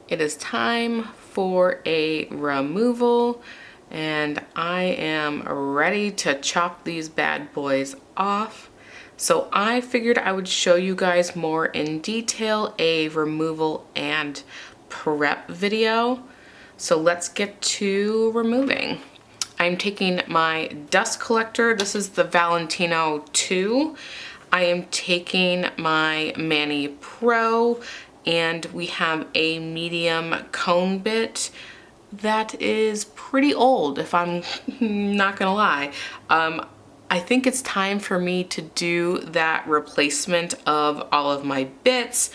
It is time for a removal, and I am ready to chop these bad boys off. So I figured I would show you guys more in detail a removal and prep video. So let's get to removing. I'm taking my dust collector. This is the Valentino 2. I am taking my Mani Pro, and we have a medium cone bit that is pretty old, if I'm not gonna lie. I think it's time for me to do that replacement of all of my bits,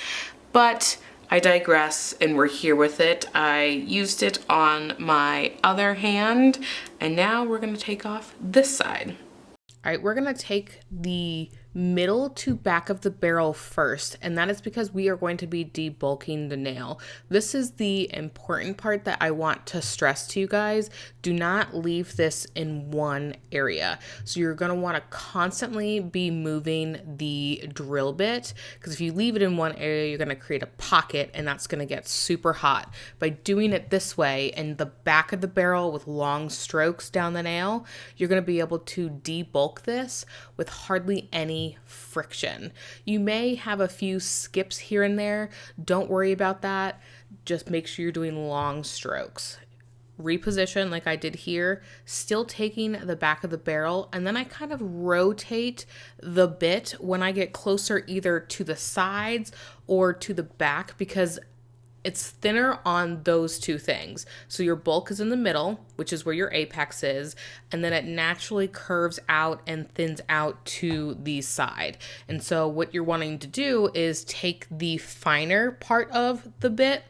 but I digress, and we're here with it. I used it on my other hand, and now we're gonna take off this side. All right, we're gonna take the middle to back of the barrel first, and that is because we are going to be debulking the nail. This is the important part that I want to stress to you guys. Do not leave this in one area. So you're going to want to constantly be moving the drill bit, because if you leave it in one area, you're going to create a pocket, and that's going to get super hot. By doing it this way in the back of the barrel with long strokes down the nail, you're going to be able to debulk this with hardly any friction. You may have a few skips here and there. Don't worry about that. Just make sure you're doing long strokes. Reposition like I did here, still taking the back of the barrel, and then I kind of rotate the bit when I get closer either to the sides or to the back, because it's thinner on those two things. So your bulk is in the middle, which is where your apex is, and then it naturally curves out and thins out to the side. And so what you're wanting to do is take the finer part of the bit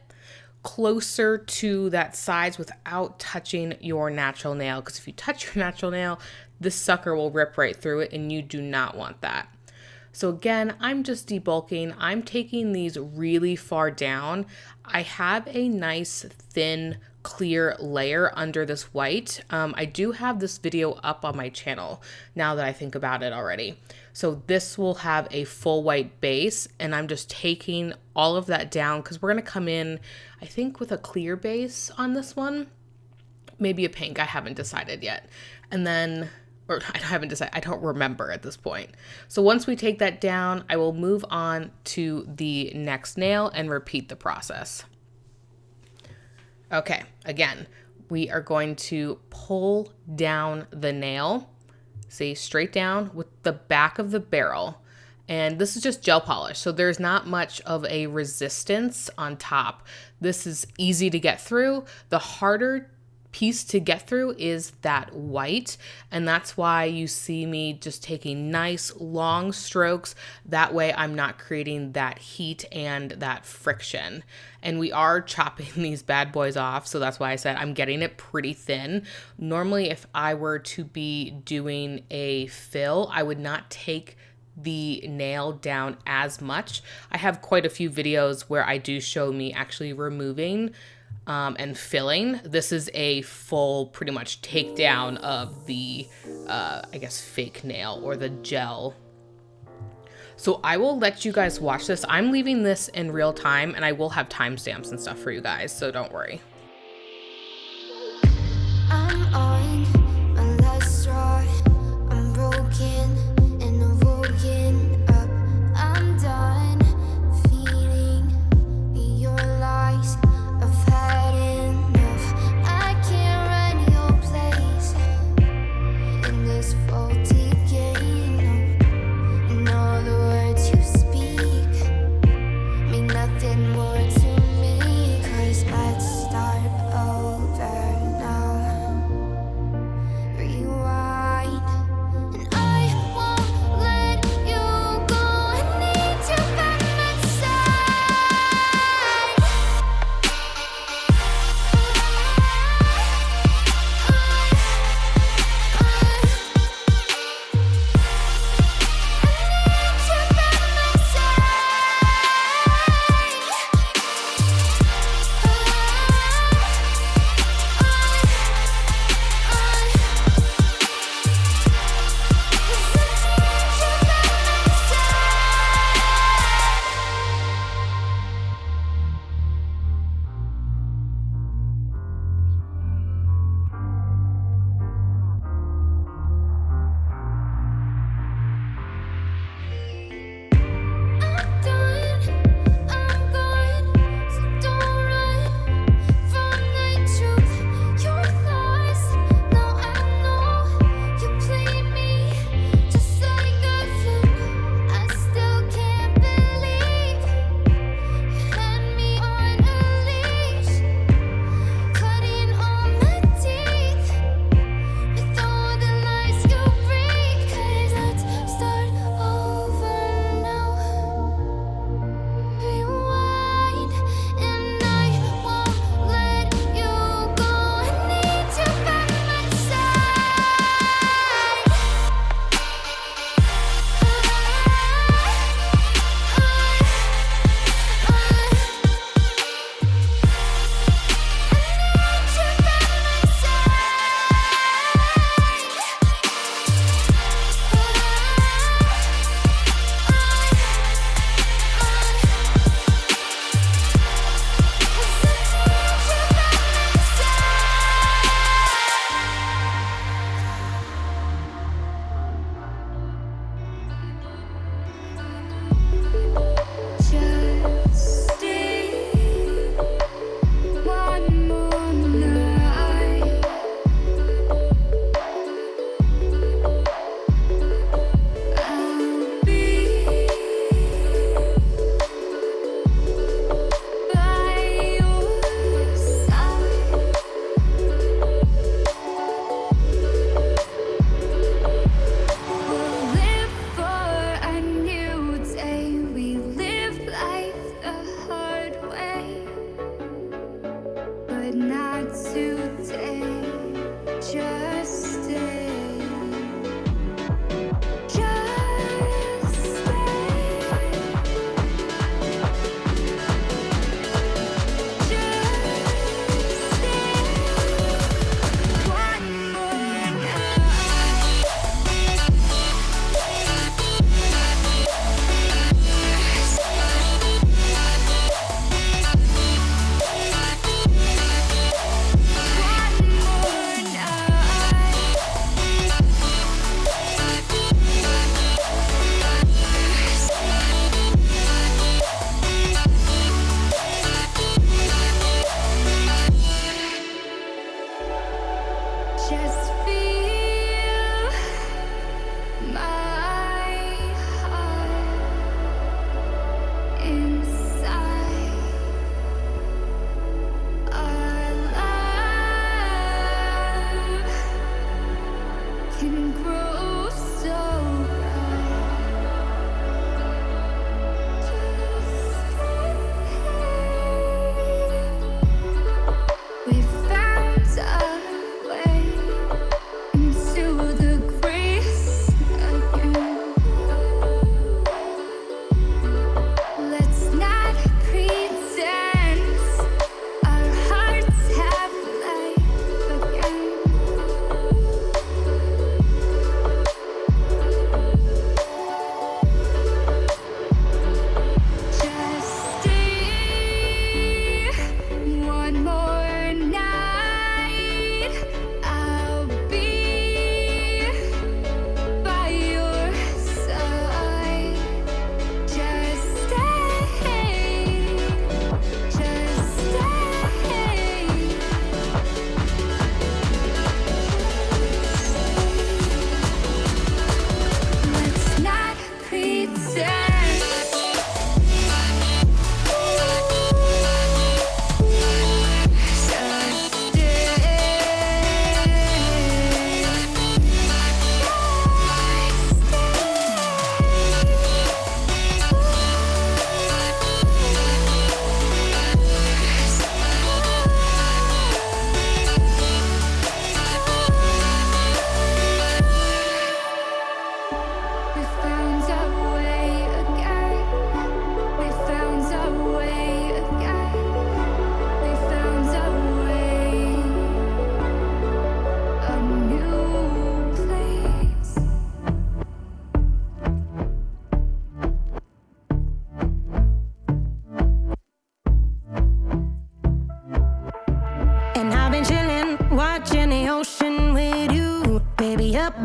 closer to that sides without touching your natural nail, because if you touch your natural nail, this sucker will rip right through it, and you do not want that. So again, I'm just debulking. I'm taking these really far down. I have a nice thin clear layer under this white. I do have this video up on my channel now that I think about it already. So this will have a full white base, and I'm just taking all of that down because we're gonna come in, I think, with a clear base on this one. Maybe a pink, I haven't decided yet. And then or I haven't decided, I don't remember at this point. So once we take that down, I will move on to the next nail and repeat the process. Okay, again, we are going to pull down the nail, see, straight down with the back of the barrel. And this is just gel polish, so there's not much of a resistance on top. This is easy to get through. The harder piece to get through is that white, and that's why you see me just taking nice long strokes. That way I'm not creating that heat and that friction. And we are chopping these bad boys off, so that's why I said I'm getting it pretty thin. Normally, if I were to be doing a fill, I would not take the nail down as much. I have quite a few videos where I do show me actually removing and filling. This is a full pretty much takedown of the I guess fake nail or the gel. So I will let you guys watch this. I'm leaving this in real time, and I will have timestamps and stuff for you guys, so don't worry. I'm on my last straw. I'm broken and I'm woken up. I'm done feeding your lies. I've had enough. I can't run your place in this faulty game. And all the words you speak mean nothing more to me, 'cause I'd stop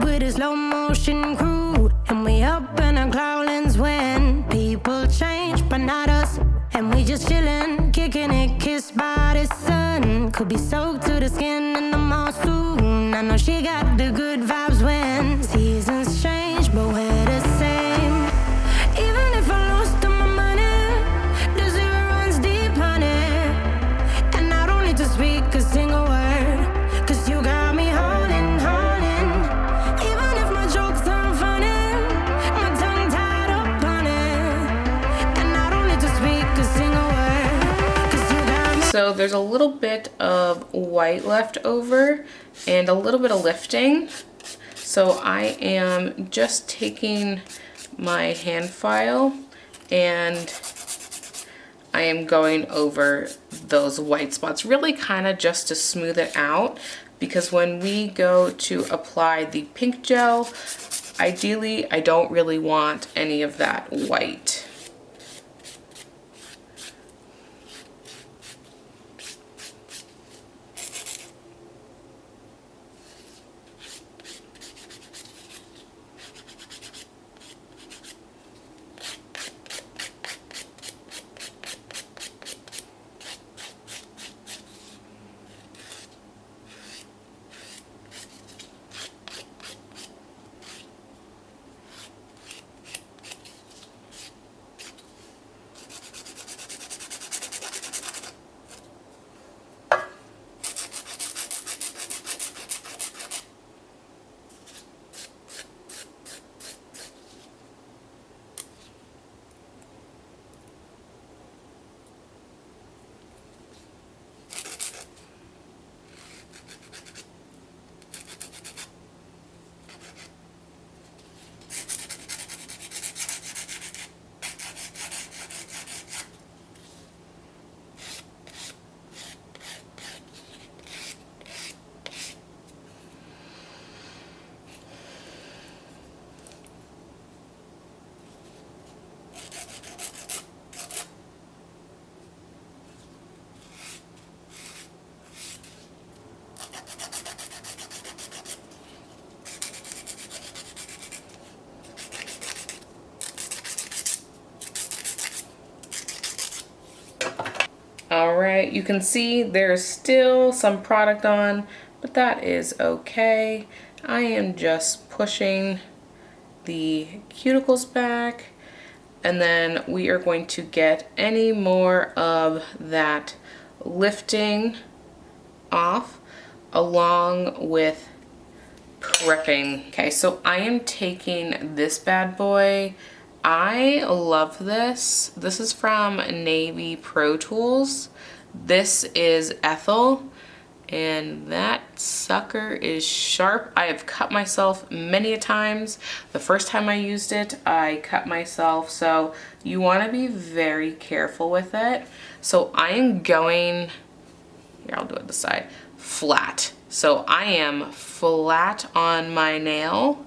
with a slow motion crew, and we up in our growlings when people change, but not us. And we just chillin', kicking it, kissed by the sun. Could be soaked to the skin in the mall soon. I know she got the good vibes when seasons change, but we're the same. Even if I lost all my money, the zero runs deep, honey. And I don't need to speak a single word, 'cause you got me holding, holding. Even if my jokes aren't funny, my tongue tied up on it. And I don't need to speak a single word, 'cause you got me. So there's a little bit of white left over and a little bit of lifting. So I am just taking my hand file and I am going over those white spots, really kind of just to smooth it out, because when we go to apply the pink gel, ideally I don't really want any of that white. Alright, you can see there's still some product on, but that is okay. I am just pushing the cuticles back, and then we are going to get any more of that lifting off along with prepping. Okay, so I am taking this bad boy. I love this. This is from Navy Pro Tools. This is Ethel, and that sucker is sharp. I have cut myself many a times. The first time I used it, I cut myself, so you want to be very careful with it. So I am going, here, I'll do it this side, flat. So I am flat on my nail,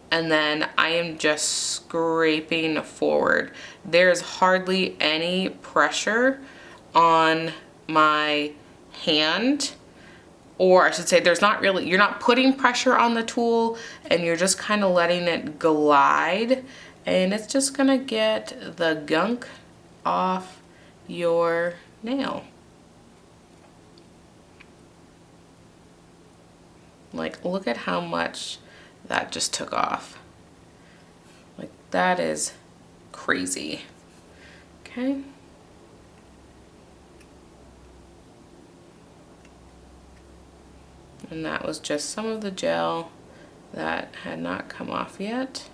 and then I am just scraping forward. There's hardly any pressure on my hand, or I should say there's not really, you're not putting pressure on the tool, and you're just kind of letting it glide, and it's just gonna get the gunk off your nail. Like, look at how much that just took off. Like, that is crazy. Okay. And that was just some of the gel that had not come off yet.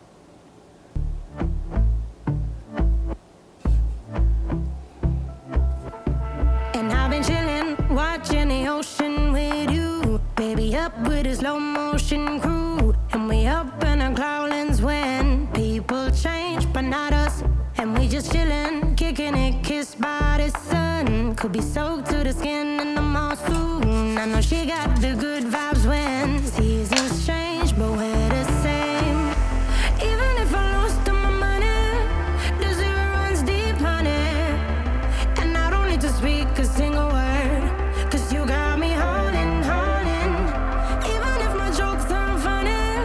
And I've been chillin', watching the ocean with you. Baby, up with a slow motion crew. And we up in our growlings when people change, but not us. And we just chillin', kicking it, kissed by the sun. Could be soaked to the skin in the mall soon. I know she got the good vibes when seasons change, but we're the same. Even if I lost all my money, the zero runs deep, honey. And I don't need to speak a single word, 'cause you got me holding, holding. Even if my jokes aren't funny,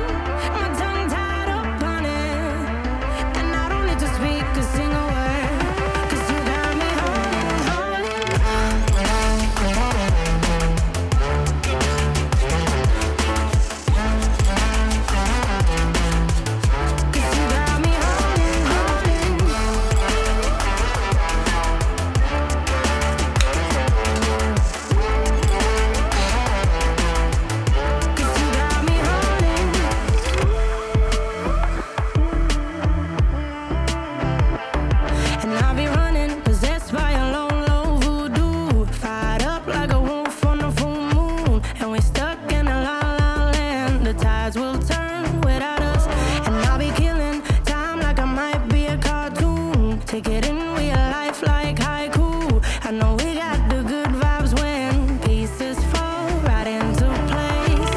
take it in real life like haiku. I know we got the good vibes when pieces fall right into place.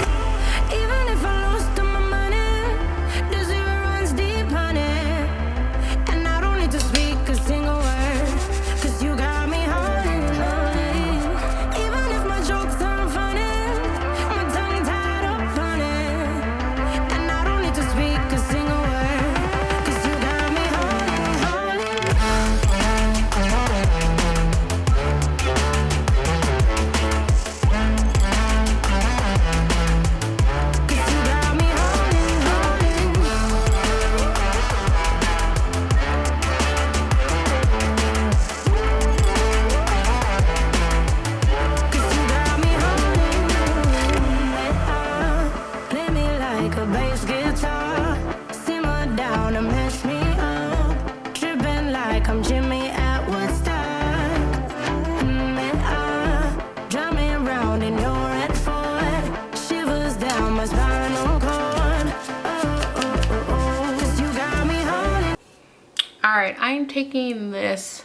Even if I lost all my money, the zero runs deep, honey. And I don't need to speak a single word, 'cause you got me holding on. Even if my jokes aren't funny, my tongue tied up on it. And I don't need to speak a single word, 'cause you got me holding. 'Cause you got me holding. 'Cause you got me holding. Play me like a bass guitar, simmer down and mess me up, tripping like I'm Jimmy at Woodstock. Drive me around in your red Ford, shivers down my spinal cord. Oh, 'cause you got me holding. All right, I'm taking this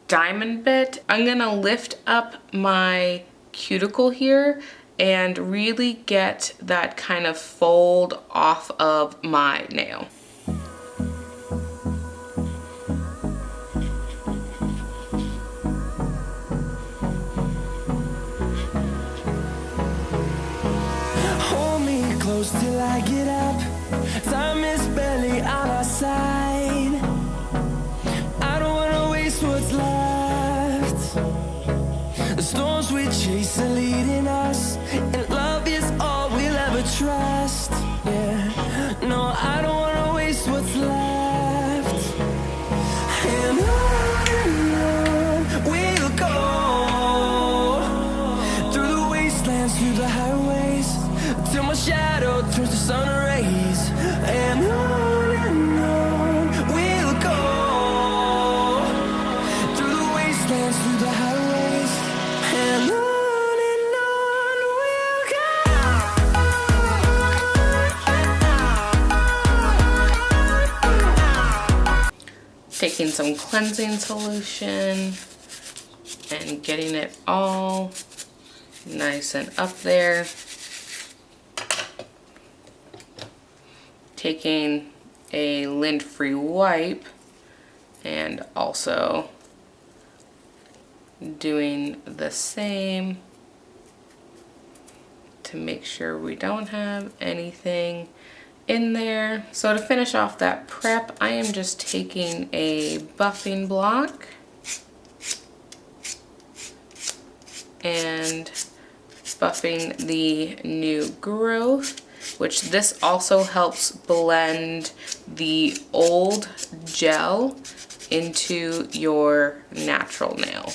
diamond bit. I'm gonna lift up my cuticle here and really get that kind of fold off of my nail. Hold me close till I get up. Time is barely on our side. I don't wanna waste what's left. The storms we chase are leading us, and love is all we'll ever trust. Yeah, no, I don't wanna waste what's left. And on we'll go, through the wastelands, through the highways, till my shadow turns to sun rays. And on we'll go, through the wastelands, through the highways, and on we'll go. Taking some cleansing solution and getting it all nice and up there. Taking a lint-free wipe and also doing the same to make sure we don't have anything in there. So to finish off that prep, I am just taking a buffing block and buffing the new growth, which this also helps blend the old gel into your natural nail.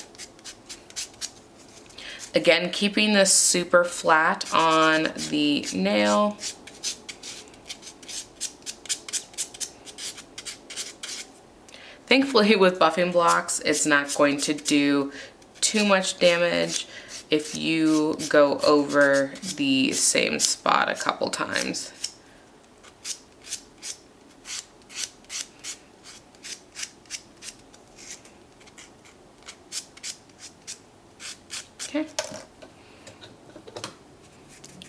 Again, keeping this super flat on the nail. Thankfully with buffing blocks, it's not going to do too much damage if you go over the same spot a couple times. Okay.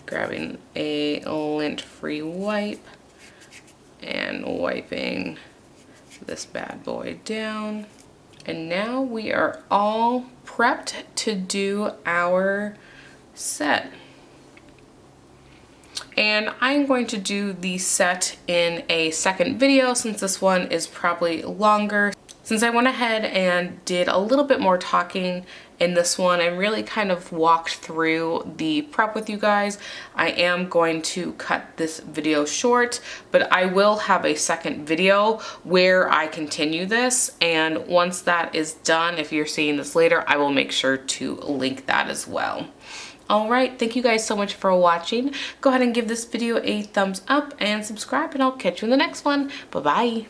Grabbing a lint-free wipe and wiping this bad boy down. And now we are all prepped to do our set. And I'm going to do the set in a second video since this one is probably longer. Since I went ahead and did a little bit more talking in this one and really kind of walked through the prep with you guys, I am going to cut this video short, but I will have a second video where I continue this, and once that is done, if you're seeing this later, I will make sure to link that as well. All right, thank you guys so much for watching. Go ahead and give this video a thumbs up and subscribe, and I'll catch you in the next one. Bye-bye.